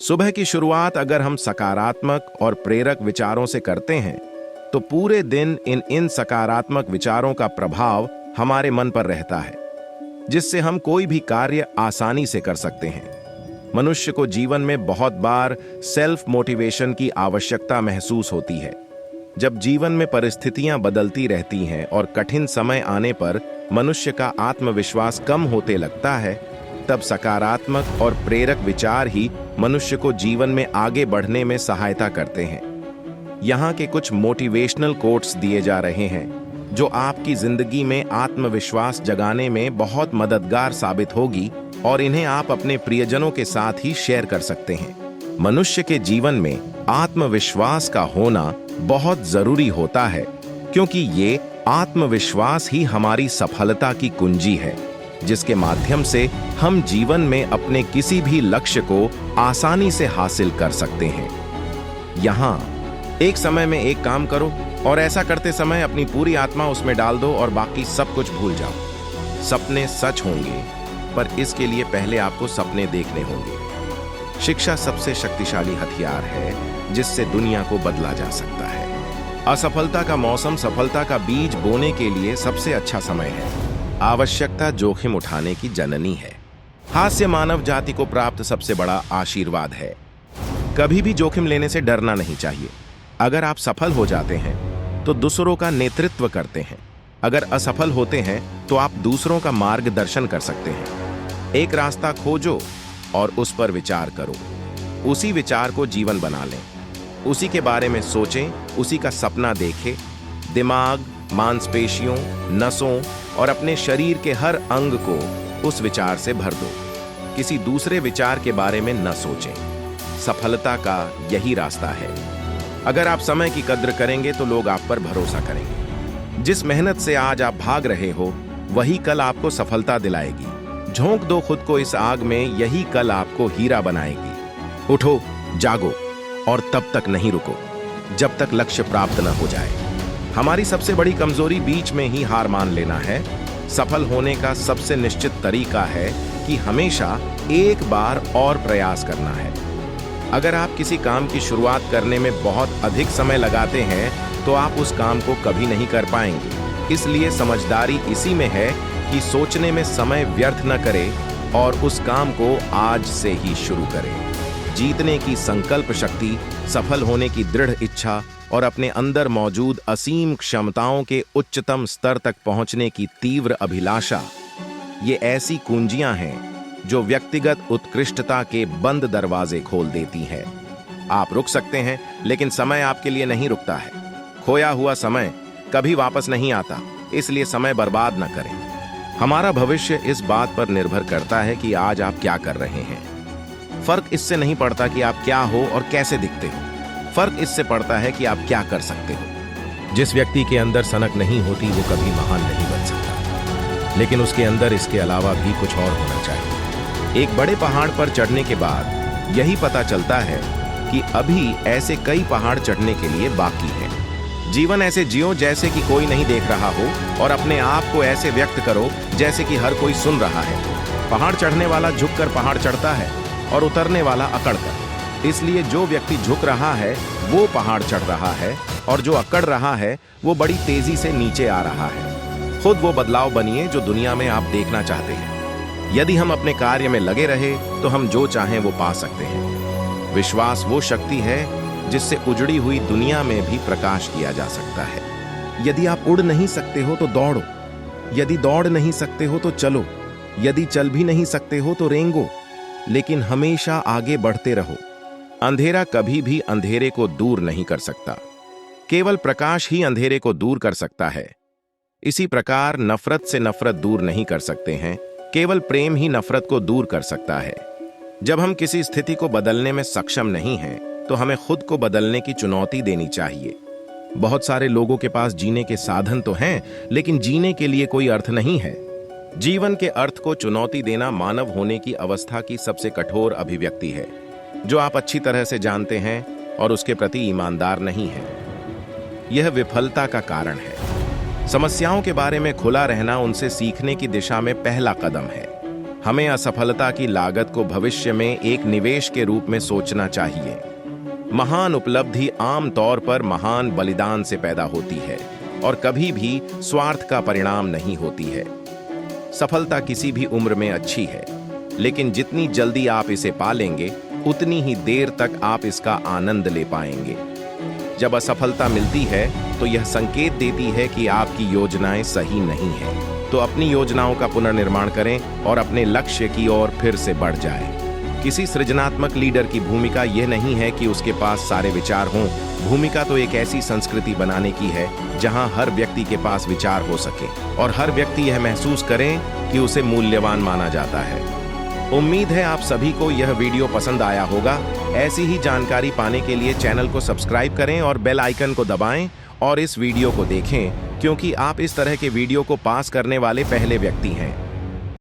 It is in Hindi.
सुबह की शुरुआत अगर हम सकारात्मक और प्रेरक विचारों से करते हैं तो पूरे दिन इन सकारात्मक विचारों का प्रभाव हमारे मन पर रहता है, जिससे हम कोई भी कार्य आसानी से कर सकते हैं। मनुष्य को जीवन में बहुत बार सेल्फ मोटिवेशन की आवश्यकता महसूस होती है। जब जीवन में परिस्थितियां बदलती रहती हैं और कठिन समय आने पर मनुष्य का आत्मविश्वास कम होते लगता है, तब सकारात्मक और प्रेरक विचार ही मनुष्य को जीवन में आगे बढ़ने में सहायता करते हैं। यहाँ के कुछ मोटिवेशनल कोट्स दिए जा रहे हैं जो आपकी जिंदगी में आत्मविश्वास जगाने में बहुत मददगार साबित होगी और इन्हें आप अपने प्रियजनों के साथ ही शेयर कर सकते हैं। मनुष्य के जीवन में आत्मविश्वास का होना बहुत जरूरी होता है, क्योंकि ये आत्मविश्वास ही हमारी सफलता की कुंजी है, जिसके माध्यम से हम जीवन में अपने किसी भी लक्ष्य को आसानी से हासिल कर सकते हैं। यहाँ एक समय में एक काम करो और ऐसा करते समय अपनी पूरी आत्मा उसमें डाल दो और बाकी सब कुछ भूल जाओ। सपने सच होंगे, पर इसके लिए पहले आपको सपने देखने होंगे। शिक्षा सबसे शक्तिशाली हथियार है जिससे दुनिया को बदला जा सकता है। असफलता का मौसम सफलता का बीज बोने के लिए सबसे अच्छा समय है। आवश्यकता जोखिम उठाने की जननी है। हास्य मानव जाति को प्राप्त सबसे बड़ा आशीर्वाद है। कभी भी जोखिम लेने से डरना नहीं चाहिए। अगर आप सफल हो जाते हैं तो दूसरों का नेतृत्व करते हैं, अगर असफल होते हैं तो आप दूसरों का मार्गदर्शन कर सकते हैं। एक रास्ता खोजो और उस पर विचार करो। उसी विचार को जीवन बना लें। उसी के बारे में सोचें, उसी का सपना देखें। दिमाग, मांसपेशियों, नसों और अपने शरीर के हर अंग को उस विचार से भर दो। किसी दूसरे विचार के बारे में न सोचें। सफलता का यही रास्ता है। अगर आप समय की कद्र करेंगे तो लोग आप पर भरोसा करेंगे। जिस मेहनत से आज आप भाग रहे हो वही कल आपको सफलता दिलाएगी। झोंक दो खुद को इस आग में, यही कल आपको हीरा बनाएगी। उठो, जागो और तब तक नहीं रुको जब तक लक्ष्य प्राप्त न हो जाए। हमारी सबसे बड़ी कमजोरी बीच में ही हार मान लेना है। सफल होने का सबसे निश्चित तरीका है कि हमेशा एक बार और प्रयास करना है। अगर आप किसी काम की शुरुआत करने में बहुत अधिक समय लगाते हैं तो आप उस काम को कभी नहीं कर पाएंगे। इसलिए समझदारी इसी में है कि सोचने में समय व्यर्थ न करें और उस काम को आज से ही शुरू करें। जीतने की संकल्प शक्ति, सफल होने की दृढ़ इच्छा और अपने अंदर मौजूद असीम क्षमताओं के उच्चतम स्तर तक पहुंचने की तीव्र अभिलाषा, ये ऐसी कुंजियां हैं जो व्यक्तिगत उत्कृष्टता के बंद दरवाजे खोल देती हैं। आप रुक सकते हैं, लेकिन समय आपके लिए नहीं रुकता है। खोया हुआ समय कभी वापस नहीं आता, इसलिए समय बर्बाद न करें। हमारा भविष्य इस बात पर निर्भर करता है कि आज आप क्या कर रहे हैं। फर्क इससे नहीं पड़ता कि आप क्या हो और कैसे दिखते हो, फर्क इससे पड़ता है कि आप क्या कर सकते हो। जिस व्यक्ति के अंदर सनक नहीं होती वो कभी महान नहीं बन सकता, लेकिन उसके अंदर इसके अलावा भी कुछ और होना चाहिए। एक बड़े पहाड़ पर चढ़ने के बाद यही पता चलता है कि अभी ऐसे कई पहाड़ चढ़ने के लिए बाकी हैं। जीवन ऐसे जियो जैसे कि कोई नहीं देख रहा हो और अपने आप को ऐसे व्यक्त करो जैसे कि हर कोई सुन रहा है। पहाड़ चढ़ने वाला झुककर पहाड़ चढ़ता है और उतरने वाला अकड़कर। इसलिए जो व्यक्ति झुक रहा है वो पहाड़ चढ़ रहा है और जो अकड़ रहा है वो बड़ी तेजी से नीचे आ रहा है। खुद वो बदलाव बनिए जो दुनिया में आप देखना चाहते हैं। यदि हम अपने कार्य में लगे रहे तो हम जो चाहें वो पा सकते हैं। विश्वास वो शक्ति है जिससे उजड़ी हुई दुनिया में भी प्रकाश किया जा सकता है। यदि आप उड़ नहीं सकते हो तो दौड़ो, यदि दौड़ नहीं सकते हो तो चलो, यदि चल भी नहीं सकते हो तो रेंगो, लेकिन हमेशा आगे बढ़ते रहो। अंधेरा कभी भी अंधेरे को दूर नहीं कर सकता, केवल प्रकाश ही अंधेरे को दूर कर सकता है। इसी प्रकार नफरत से नफरत दूर नहीं कर सकते हैं, केवल प्रेम ही नफरत को दूर कर सकता है। जब हम किसी स्थिति को बदलने में सक्षम नहीं हैं तो हमें खुद को बदलने की चुनौती देनी चाहिए। बहुत सारे लोगों के पास जीने के साधन तो हैं, लेकिन जीने के लिए कोई अर्थ नहीं है। जीवन के अर्थ को चुनौती देना मानव होने की अवस्था की सबसे कठोर अभिव्यक्ति है, जो आप अच्छी तरह से जानते हैं और उसके प्रति ईमानदार नहीं हैं। यह विफलता का कारण है। समस्याओं के बारे में खुला रहना उनसे सीखने की दिशा में पहला कदम है। हमें असफलता की लागत को भविष्य में एक निवेश के रूप में सोचना चाहिए। महान उपलब्धि आम तौर पर महान बलिदान से पैदा होती है और कभी भी स्वार्थ का परिणाम नहीं होती है। सफलता किसी भी उम्र में अच्छी है, लेकिन जितनी जल्दी आप इसे पालेंगे उतनी ही देर तक आप इसका आनंद ले पाएंगे। जब असफलता मिलती है तो यह संकेत देती है कि आपकी योजनाएं सही नहीं हैं। तो अपनी योजनाओं का पुनर्निर्माण करें और अपने लक्ष्य की ओर फिर से बढ़ जाएं। किसी सृजनात्मक लीडर की भूमिका यह नहीं है कि उसके पास सारे विचार हों। भूमिका तो एक ऐसी संस्कृति बनाने की है जहां हर व्यक्ति के पास विचार हो सके और हर व्यक्ति यह महसूस करें कि उसे मूल्यवान माना जाता है। उम्मीद है आप सभी को यह वीडियो पसंद आया होगा। ऐसी ही जानकारी पाने के लिए चैनल को सब्सक्राइब करें और बेल आइकन को दबाएं और इस वीडियो को देखें, क्योंकि आप इस तरह के वीडियो को पास करने वाले पहले व्यक्ति हैं।